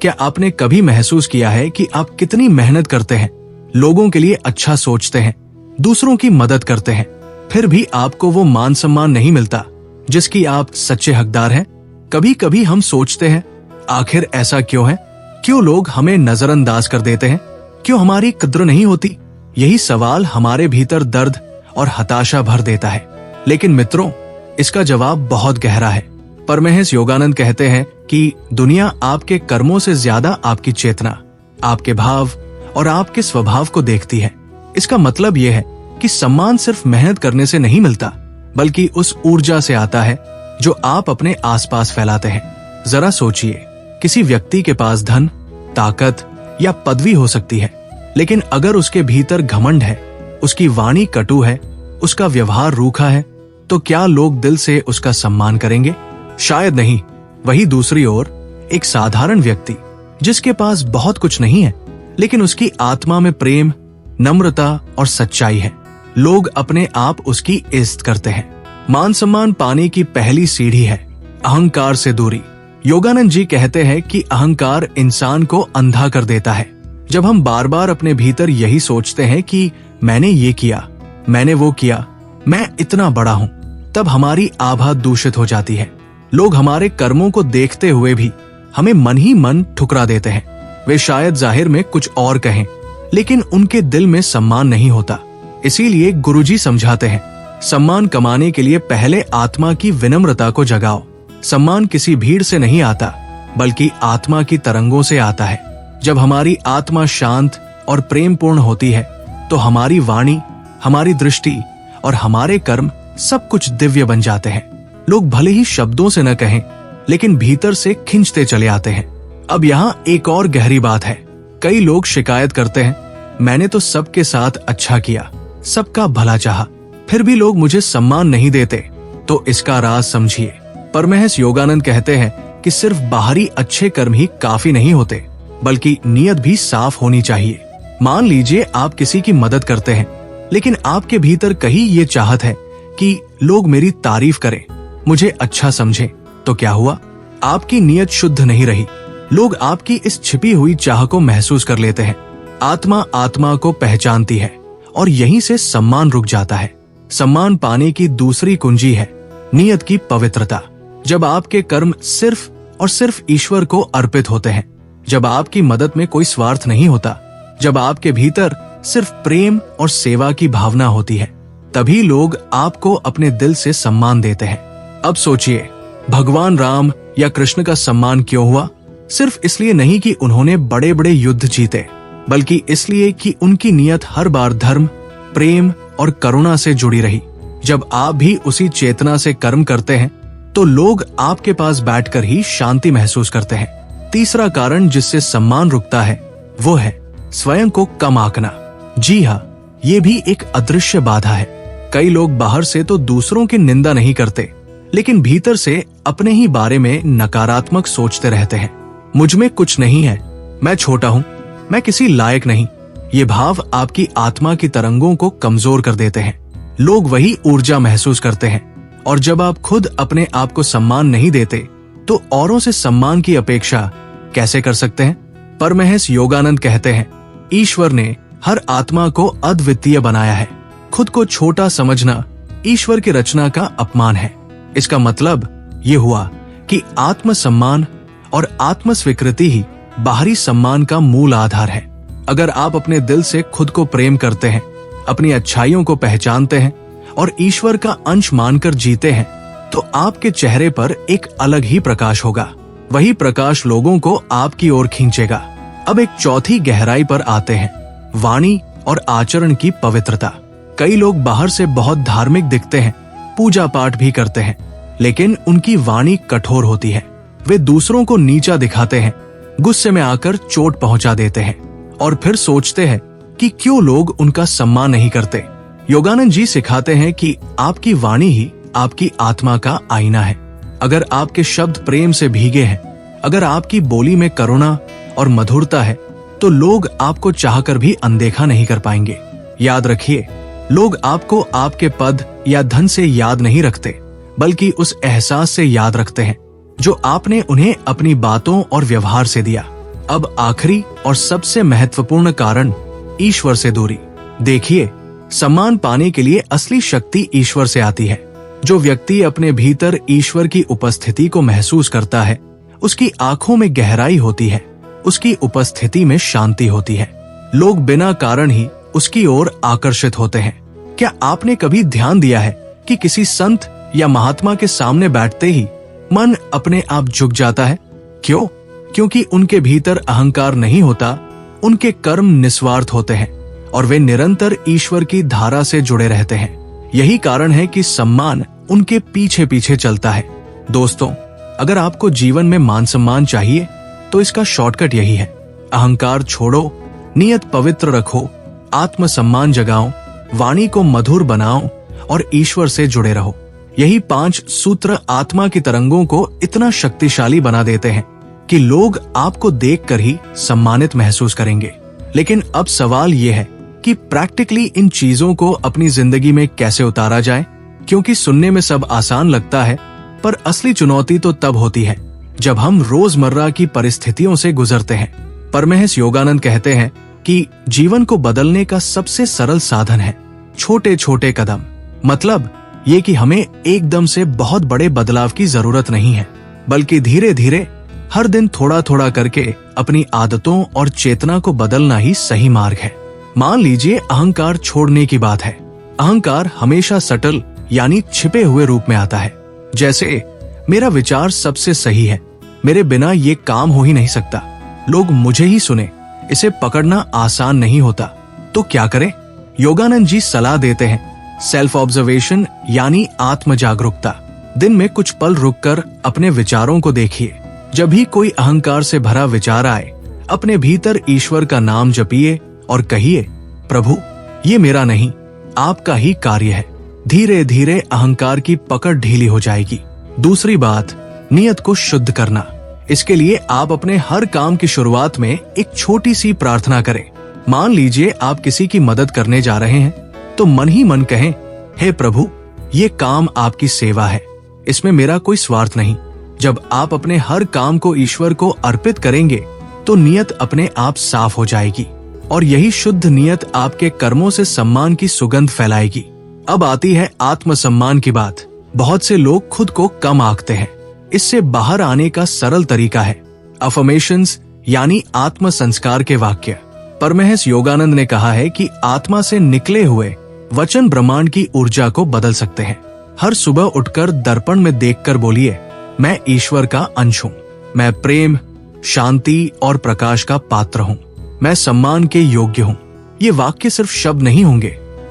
क्या आपने कभी महसूस किया है कि आप कितनी मेहनत करते हैं, लोगों के लिए अच्छा सोचते हैं, दूसरों की मदद करते हैं, फिर भी आपको वो मान सम्मान नहीं मिलता जिसकी आप सच्चे हकदार हैं? कभी कभी हम सोचते हैं, आखिर ऐसा क्यों है? क्यों लोग हमें नजरअंदाज कर देते हैं? क्यों हमारी कद्र नहीं होती? यही सवाल हमारे भीतर दर्द और हताशा भर देता है। लेकिन मित्रों, इसका जवाब बहुत गहरा है। परमहंस योगानंद कहते हैं कि दुनिया आपके कर्मों से ज्यादा आपकी चेतना, आपके भाव और आपके स्वभाव को देखती है। इसका मतलब यह है कि सम्मान सिर्फ मेहनत करने से नहीं मिलता, बल्कि उस ऊर्जा से आता है जो आप अपने आसपास फैलाते हैं। जरा सोचिए, किसी व्यक्ति के पास धन, ताकत या पदवी हो सकती है, लेकिन अगर उसके भीतर घमंड है, उसकी वाणी कटु है, उसका व्यवहार रूखा है, तो क्या लोग दिल से उसका सम्मान करेंगे? शायद नहीं। वही दूसरी ओर एक साधारण व्यक्ति जिसके पास बहुत कुछ नहीं है, लेकिन उसकी आत्मा में प्रेम, नम्रता और सच्चाई है, लोग अपने आप उसकी इज्जत करते हैं। मान सम्मान पाने की पहली सीढ़ी है अहंकार से दूरी। योगानंद जी कहते हैं कि अहंकार इंसान को अंधा कर देता है। जब हम बार बार अपने भीतर यही सोचते हैं कि मैंने ये किया, मैंने वो किया, मैं इतना बड़ा हूं, तब हमारी आभा दूषित हो जाती है। लोग हमारे कर्मों को देखते हुए भी हमें मन ही मन ठुकरा देते हैं। वे शायद जाहिर में कुछ और कहें, लेकिन उनके दिल में सम्मान नहीं होता। इसीलिए गुरुजी समझाते हैं, सम्मान कमाने के लिए पहले आत्मा की विनम्रता को जगाओ। सम्मान किसी भीड़ से नहीं आता, बल्कि आत्मा की तरंगों से आता है। जब हमारी आत्मा शांत और प्रेमपूर्ण होती है, तो हमारी वाणी, हमारी दृष्टि और हमारे कर्म सब कुछ दिव्य बन जाते हैं। लोग भले ही शब्दों से न कहें, लेकिन भीतर से खिंचते चले आते हैं। अब यहाँ एक और गहरी बात है। कई लोग शिकायत करते हैं, मैंने तो सबके साथ अच्छा किया, सबका भला चाहा, फिर भी लोग मुझे सम्मान नहीं देते। तो इसका राज समझिए। परमहंस योगानंद कहते हैं कि सिर्फ बाहरी अच्छे कर्म ही काफी नहीं होते, बल्कि नियत भी साफ होनी चाहिए। मान लीजिए आप किसी की मदद करते हैं, लेकिन आपके भीतर कहीं ये चाहत है कि लोग मेरी तारीफ करें, मुझे अच्छा समझें, तो क्या हुआ? आपकी नियत शुद्ध नहीं रही। लोग आपकी इस छिपी हुई चाह को महसूस कर लेते हैं। आत्मा आत्मा को पहचानती है और यहीं से सम्मान रुक जाता है। सम्मान पाने की दूसरी कुंजी है नियत की पवित्रता। जब आपके कर्म सिर्फ और सिर्फ ईश्वर को अर्पित होते हैं, जब आपकी मदद में कोई स्वार्थ नहीं होता, जब आपके भीतर सिर्फ प्रेम और सेवा की भावना होती है, तभी लोग आपको अपने दिल से सम्मान देते हैं। अब सोचिए, भगवान राम या कृष्ण का सम्मान क्यों हुआ? सिर्फ इसलिए नहीं कि उन्होंने बड़े बड़े युद्ध जीते, बल्कि इसलिए कि उनकी नियत हर बार धर्म, प्रेम और करुणा से जुड़ी रही। जब आप भी उसी चेतना से कर्म करते हैं, तो लोग आपके पास बैठकर ही शांति महसूस करते हैं। तीसरा कारण जिससे सम्मान रुकता है, वो है स्वयं को कम आंकना। जी हाँ, ये भी एक अदृश्य बाधा है। कई लोग बाहर से तो दूसरों की निंदा नहीं करते, लेकिन भीतर से अपने ही बारे में नकारात्मक सोचते रहते हैं। मुझ में कुछ नहीं है, मैं छोटा हूँ, मैं किसी लायक नहीं। ये भाव आपकी आत्मा की तरंगों को कमजोर कर देते हैं। लोग वही ऊर्जा महसूस करते हैं, और जब आप खुद अपने आप को सम्मान नहीं देते, तो औरों से सम्मान की अपेक्षा कैसे कर सकते हैं? परमहंस योगानंद कहते हैं, ईश्वर ने हर आत्मा को अद्वितीय बनाया है। खुद को छोटा समझना ईश्वर की रचना का अपमान है। इसका मतलब ये हुआ कि आत्म सम्मान और आत्म स्वीकृति ही बाहरी सम्मान का मूल आधार है। अगर आप अपने दिल से खुद को प्रेम करते हैं, अपनी अच्छाइयों को पहचानते हैं और ईश्वर का अंश मानकर जीते हैं, तो आपके चेहरे पर एक अलग ही प्रकाश होगा। वही प्रकाश लोगों को आपकी ओर खींचेगा। अब एक चौथी गहराई पर आते हैं, वाणी और आचरण की पवित्रता। कई लोग बाहर से बहुत धार्मिक दिखते हैं, पूजा पाठ भी करते हैं, लेकिन उनकी वाणी कठोर होती है। वे दूसरों को नीचा दिखाते हैं, गुस्से में आकर चोट पहुंचा देते हैं और फिर सोचते हैं कि क्यों लोग उनका सम्मान नहीं करते। योगानंद जी सिखाते हैं कि आपकी वाणी ही आपकी आत्मा का आईना है। अगर आपके शब्द प्रेम से भीगे हैं, अगर आपकी बोली में करुणा और मधुरता है, तो लोग आपको चाहकर भी अनदेखा नहीं कर पाएंगे। याद रखिए, लोग आपको आपके पद या धन से याद नहीं रखते, बल्कि उस एहसास से याद रखते हैं जो आपने उन्हें अपनी बातों और व्यवहार से दिया। अब आखिरी और सबसे महत्वपूर्ण कारण, ईश्वर से दूरी। देखिए, सम्मान पाने के लिए असली शक्ति ईश्वर से आती है। जो व्यक्ति अपने भीतर ईश्वर की उपस्थिति को महसूस करता है, उसकी आंखों में गहराई होती है, उसकी उपस्थिति में शांति होती है। लोग बिना कारण ही उसकी ओर आकर्षित होते हैं। क्या आपने कभी ध्यान दिया है कि किसी संत या महात्मा के सामने बैठते ही मन अपने आप झुक जाता है? क्यों? क्योंकि उनके भीतर अहंकार नहीं होता, उनके कर्म निस्वार्थ होते हैं और वे निरंतर ईश्वर की धारा से जुड़े रहते हैं। यही कारण है कि सम्मान उनके पीछे पीछे चलता है। दोस्तों, अगर आपको जीवन में मान सम्मान चाहिए तो इसका शॉर्टकट यही है। अहंकार छोड़ो, नियत पवित्र रखो, आत्म सम्मान जगाओ, वाणी को मधुर बनाओ और ईश्वर से जुड़े रहो। यही 5 सूत्र आत्मा की तरंगों को इतना शक्तिशाली बना देते हैं कि लोग आपको देखकर ही सम्मानित महसूस करेंगे। लेकिन अब सवाल यह है कि प्रैक्टिकली इन चीजों को अपनी जिंदगी में कैसे उतारा जाए, क्योंकि सुनने में सब आसान लगता है, पर असली चुनौती तो तब होती है जब हम रोजमर्रा की परिस्थितियों से गुजरते हैं। परमहंस योगानंद कहते हैं कि जीवन को बदलने का सबसे सरल साधन है छोटे छोटे कदम। मतलब ये कि हमें एकदम से बहुत बड़े बदलाव की जरूरत नहीं है, बल्कि धीरे धीरे हर दिन थोड़ा थोड़ा करके अपनी आदतों और चेतना को बदलना ही सही मार्ग है। मान लीजिए अहंकार छोड़ने की बात है। अहंकार हमेशा सटल यानी छिपे हुए रूप में आता है। जैसे, मेरा विचार सबसे सही है, मेरे बिना ये काम हो ही नहीं सकता, लोग मुझे ही सुने। इसे पकड़ना आसान नहीं होता, तो क्या करें? योगानंद जी सलाह देते हैं, सेल्फ ऑब्जर्वेशन यानी आत्म जागरूकता। दिन में कुछ पल रुककर अपने विचारों को देखिए। जब भी कोई अहंकार से भरा विचार आए, अपने भीतर ईश्वर का नाम जपिए और कहिए, प्रभु, ये मेरा नहीं, आपका ही कार्य है। धीरे धीरे अहंकार की पकड़ ढीली हो जाएगी। दूसरी बात, नियत को शुद्ध करना। इसके लिए आप अपने हर काम की शुरुआत में एक छोटी सी प्रार्थना करें। मान लीजिए आप किसी की मदद करने जा रहे हैं, तो मन ही मन कहें, हे प्रभु, ये काम आपकी सेवा है, इसमें मेरा कोई स्वार्थ नहीं। जब आप अपने हर काम को ईश्वर को अर्पित करेंगे तो नियत अपने आप साफ हो जाएगी और यही शुद्ध नियत आपके कर्मों से सम्मान की सुगंध फैलाएगी। अब आती है आत्म सम्मान की बात। बहुत से लोग खुद को कम आंकते हैं। इससे बाहर आने का सरल तरीका है अफर्मेशंस यानी आत्म संस्कार के वाक्य। परमहंस योगानंद ने कहा है कि आत्मा से निकले हुए वचन ब्रह्मांड की ऊर्जा को बदल सकते हैं। हर सुबह उठकर दर्पण में देखकर बोलिए, मैं ईश्वर का अंश हूँ, मैं प्रेम, शांति और प्रकाश का पात्र हूँ, मैं सम्मान के योग्य हूँ। ये वाक्य सिर्फ शब्द नहीं होंगे,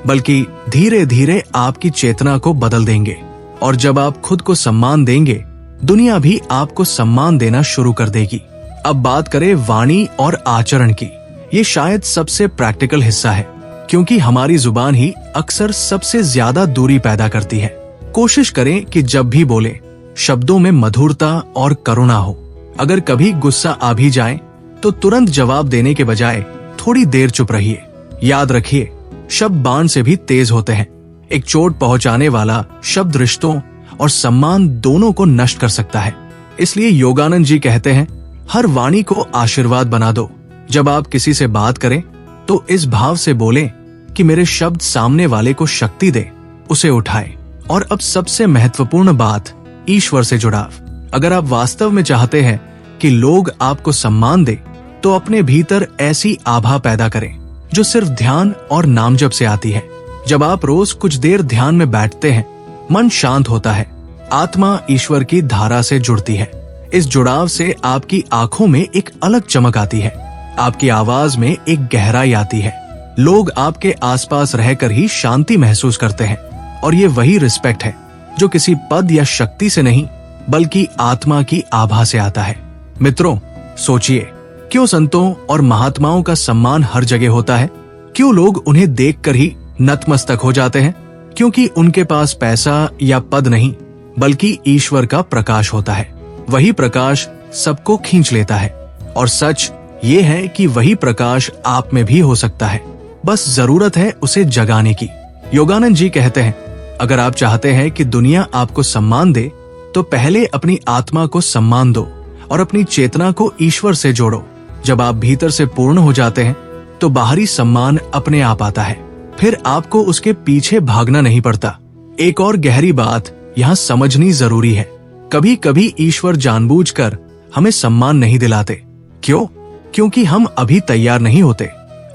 बल्कि धीरे धीरे आपकी चेतना को बदल देंगे। और जब आप खुद को सम्मान देंगे, दुनिया भी आपको सम्मान देना शुरू कर देगी। अब बात करें वाणी और आचरण की। ये शायद सबसे प्रैक्टिकल हिस्सा है, क्योंकि हमारी जुबान ही अक्सर सबसे ज्यादा दूरी पैदा करती है। कोशिश करें कि जब भी बोले, शब्दों में मधुरता और करुणा हो। अगर कभी गुस्सा आ भी जाए तो तुरंत जवाब देने के बजाय थोड़ी देर चुप रहिए। याद रखिए, शब्द बाण से भी तेज होते हैं। एक चोट पहुंचाने वाला शब्द रिश्तों और सम्मान दोनों को नष्ट कर सकता है। इसलिए योगानंद जी कहते हैं, हर वाणी को आशीर्वाद बना दो। जब आप किसी से बात करें तो इस भाव से बोलें कि मेरे शब्द सामने वाले को शक्ति दे, उसे उठाए। और अब सबसे महत्वपूर्ण बात, ईश्वर से जुड़ाव। अगर आप वास्तव में चाहते हैं कि लोग आपको सम्मान दे, तो अपने भीतर ऐसी आभा पैदा करें जो सिर्फ ध्यान और नामजप से आती है। जब आप रोज कुछ देर ध्यान में बैठते हैं, मन शांत होता है, आत्मा ईश्वर की धारा से जुड़ती है। इस जुड़ाव से आपकी आंखों में एक अलग चमक आती है, आपकी आवाज में एक गहराई आती है। लोग आपके आसपास रहकर ही शांति महसूस करते हैं, और ये वही रिस्पेक्ट है जो किसी पद या शक्ति से नहीं, बल्कि आत्मा की आभा से आता है। मित्रों, सोचिए, क्यों संतों और महात्माओं का सम्मान हर जगह होता है? क्यों लोग उन्हें देखकर ही नतमस्तक हो जाते हैं? क्योंकि उनके पास पैसा या पद नहीं, बल्कि ईश्वर का प्रकाश होता है। वही प्रकाश सबको खींच लेता है, और सच ये है कि वही प्रकाश आप में भी हो सकता है। बस जरूरत है उसे जगाने की। योगानंद जी कहते हैं, अगर आप चाहते हैं कि दुनिया आपको सम्मान दे, तो पहले अपनी आत्मा को सम्मान दो और अपनी चेतना को ईश्वर से जोड़ो। जब आप भीतर से पूर्ण हो जाते हैं तो बाहरी सम्मान अपने आप आता है। फिर आपको उसके पीछे भागना नहीं पड़ता। एक और गहरी बात यहाँ समझनी जरूरी है। कभी कभी ईश्वर जानबूझकर हमें सम्मान नहीं दिलाते। क्यों? क्योंकि हम अभी तैयार नहीं होते।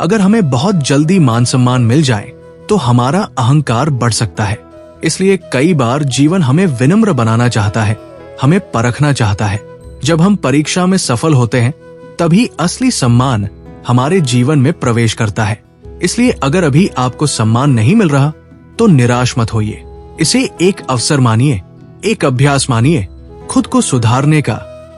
अगर हमें बहुत जल्दी मान सम्मान मिल जाए तो हमारा अहंकार बढ़ सकता है। इसलिए कई बार जीवन हमें विनम्र बनाना चाहता है, हमें परखना चाहता है। जब हम परीक्षा में सफल होते हैं तभी असली सम्मान हमारे जीवन में प्रवेश करता है। इसलिए अगर अभी आपको सम्मान नहीं मिल रहा तो निराश मत होइए। इसे एक अवसर मानिए, एक अभ्यास मानिए, खुद को सुधारने का,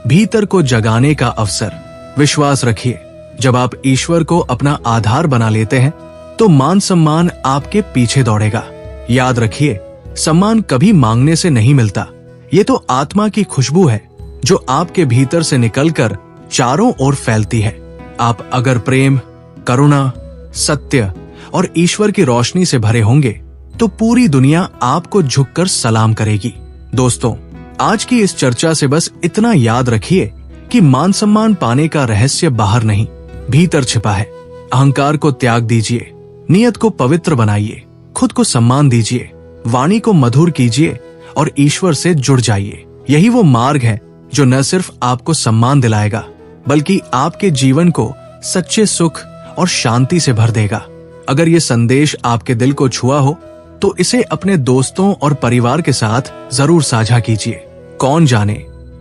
भीतर को जगाने का अवसर। विश्वास रखिए, जब आप ईश्वर को अपना आधार बना लेते हैं तो मान सम्मान आपके पीछे दौड़ेगा। याद रखिए, सम्मान कभी मांगने से नहीं मिलता। ये तो आत्मा की खुशबू है जो आपके भीतर से निकलकर चारों ओर फैलती है। आप अगर प्रेम, करुणा, सत्य और ईश्वर की रोशनी से भरे होंगे तो पूरी दुनिया आपको झुककर सलाम करेगी। दोस्तों, आज की इस चर्चा से बस इतना याद रखिए कि मान सम्मान पाने का रहस्य बाहर नहीं, भीतर छिपा है। अहंकार को त्याग दीजिए, नियत को पवित्र बनाइए, खुद को सम्मान दीजिए, वाणी को मधुर कीजिए और ईश्वर से जुड़ जाइए। यही वो मार्ग है जो न सिर्फ आपको सम्मान दिलाएगा बल्कि आपके जीवन को सच्चे सुख और शांति से भर देगा। अगर ये संदेश आपके दिल को छुआ हो तो इसे अपने दोस्तों और परिवार के साथ जरूर साझा कीजिए। कौन जाने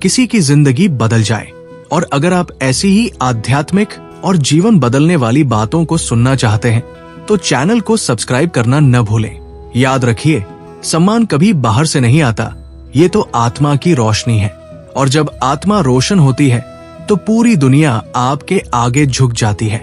किसी की जिंदगी बदल जाए। और अगर आप ऐसी ही आध्यात्मिक और जीवन बदलने वाली बातों को सुनना चाहते हैं तो चैनल को सब्सक्राइब करना न भूलें। याद रखिए, सम्मान कभी बाहर से नहीं आता, ये तो आत्मा की रोशनी है। और जब आत्मा रोशन होती है तो पूरी दुनिया आपके आगे झुक जाती है।